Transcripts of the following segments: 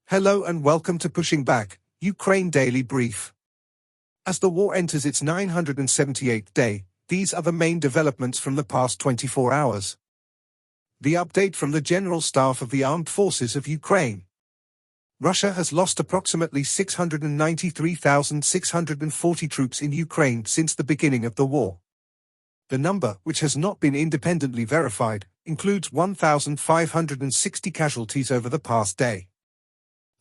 Hello and welcome to Pushing Back, Ukraine Daily Brief. As the war enters its 978th day, these are the main developments from the past 24 hours. The update from the General Staff of the Armed Forces of Ukraine. Russia has lost approximately 693,640 troops in Ukraine since the beginning of the war. The number, which has not been independently verified, includes 1,560 casualties over the past day.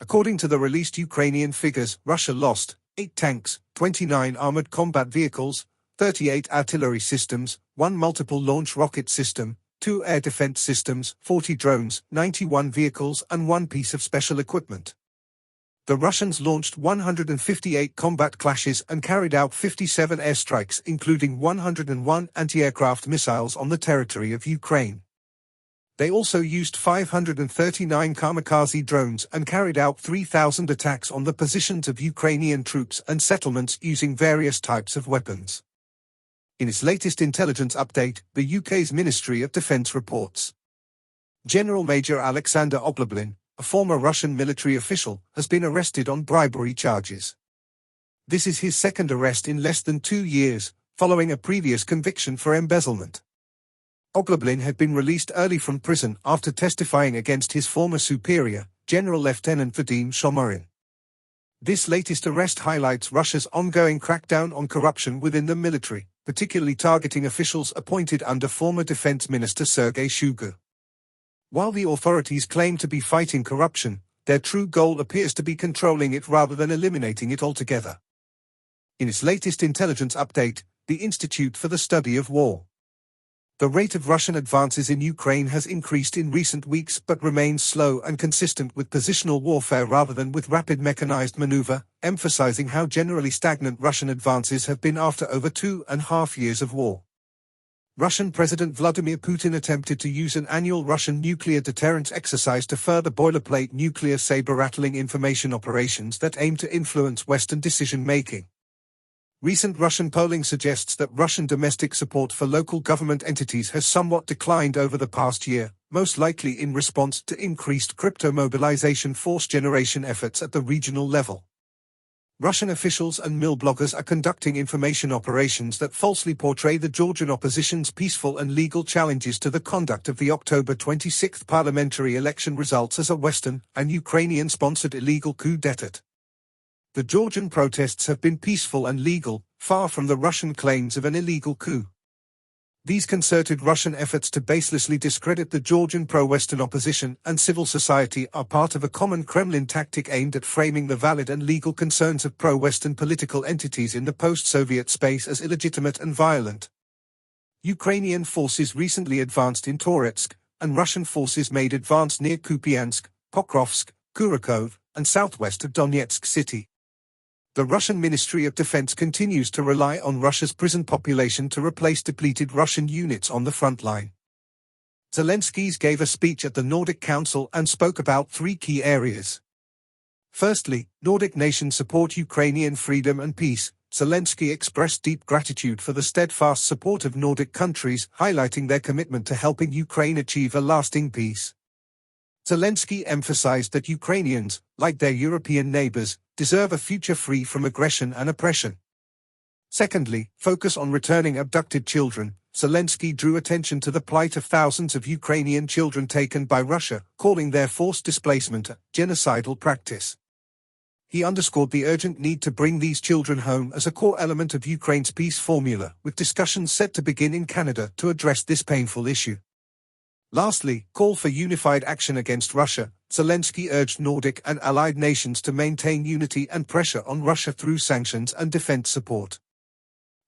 According to the released Ukrainian figures, Russia lost 8 tanks, 29 armored combat vehicles, 38 artillery systems, 1 multiple launch rocket system, 2 air defense systems, 40 drones, 91 vehicles and 1 piece of special equipment. The Russians launched 158 combat clashes and carried out 57 airstrikes, including 101 anti-aircraft missiles on the territory of Ukraine. They also used 539 kamikaze drones and carried out 3,000 attacks on the positions of Ukrainian troops and settlements using various types of weapons. In its latest intelligence update, the UK's Ministry of Defence reports. General Major Alexander Ogloblin, a former Russian military official, has been arrested on bribery charges. This is his second arrest in less than 2 years, following a previous conviction for embezzlement. Ogloblin had been released early from prison after testifying against his former superior, General Lieutenant Vadim Shomorin. This latest arrest highlights Russia's ongoing crackdown on corruption within the military, particularly targeting officials appointed under former Defense Minister Sergei Shoigu. While the authorities claim to be fighting corruption, their true goal appears to be controlling it rather than eliminating it altogether. In its latest intelligence update, the Institute for the Study of War. The rate of Russian advances in Ukraine has increased in recent weeks but remains slow and consistent with positional warfare rather than with rapid mechanized maneuver, emphasizing how generally stagnant Russian advances have been after over 2.5 years of war. Russian President Vladimir Putin attempted to use an annual Russian nuclear deterrence exercise to further boilerplate nuclear saber-rattling information operations that aim to influence Western decision-making. Recent Russian polling suggests that Russian domestic support for local government entities has somewhat declined over the past year, most likely in response to increased crypto mobilization force generation efforts at the regional level. Russian officials and mill bloggers are conducting information operations that falsely portray the Georgian opposition's peaceful and legal challenges to the conduct of the October 26 parliamentary election results as a Western and Ukrainian-sponsored illegal coup d'état. The Georgian protests have been peaceful and legal, far from the Russian claims of an illegal coup. These concerted Russian efforts to baselessly discredit the Georgian pro-Western opposition and civil society are part of a common Kremlin tactic aimed at framing the valid and legal concerns of pro-Western political entities in the post-Soviet space as illegitimate and violent. Ukrainian forces recently advanced in Toretsk, and Russian forces made advance near Kupiansk, Pokrovsk, Kurakov, and southwest of Donetsk city. The Russian Ministry of Defense continues to rely on Russia's prison population to replace depleted Russian units on the front line. Zelensky gave a speech at the Nordic Council and spoke about 3 key areas. Firstly, Nordic nations support Ukrainian freedom and peace. Zelensky expressed deep gratitude for the steadfast support of Nordic countries, highlighting their commitment to helping Ukraine achieve a lasting peace. Zelensky emphasized that Ukrainians, like their European neighbors, deserve a future free from aggression and oppression. Secondly, focus on returning abducted children. Zelensky drew attention to the plight of thousands of Ukrainian children taken by Russia, calling their forced displacement a genocidal practice. He underscored the urgent need to bring these children home as a core element of Ukraine's peace formula, with discussions set to begin in Canada to address this painful issue. Lastly, call for unified action against Russia. Zelensky urged Nordic and allied nations to maintain unity and pressure on Russia through sanctions and defense support.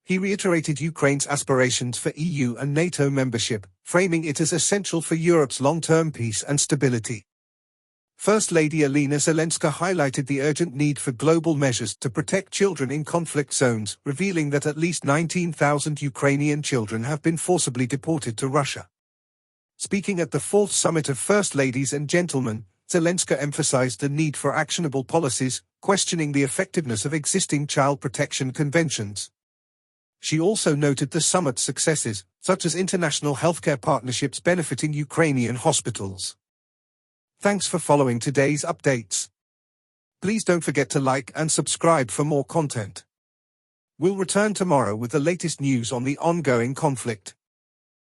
He reiterated Ukraine's aspirations for EU and NATO membership, framing it as essential for Europe's long-term peace and stability. First Lady Alina Zelenska highlighted the urgent need for global measures to protect children in conflict zones, revealing that at least 19,000 Ukrainian children have been forcibly deported to Russia. Speaking at the 4th Summit of First Ladies and Gentlemen, Zelenska emphasized the need for actionable policies, questioning the effectiveness of existing child protection conventions. She also noted the summit's successes, such as international healthcare partnerships benefiting Ukrainian hospitals. Thanks for following today's updates. Please don't forget to like and subscribe for more content. We'll return tomorrow with the latest news on the ongoing conflict.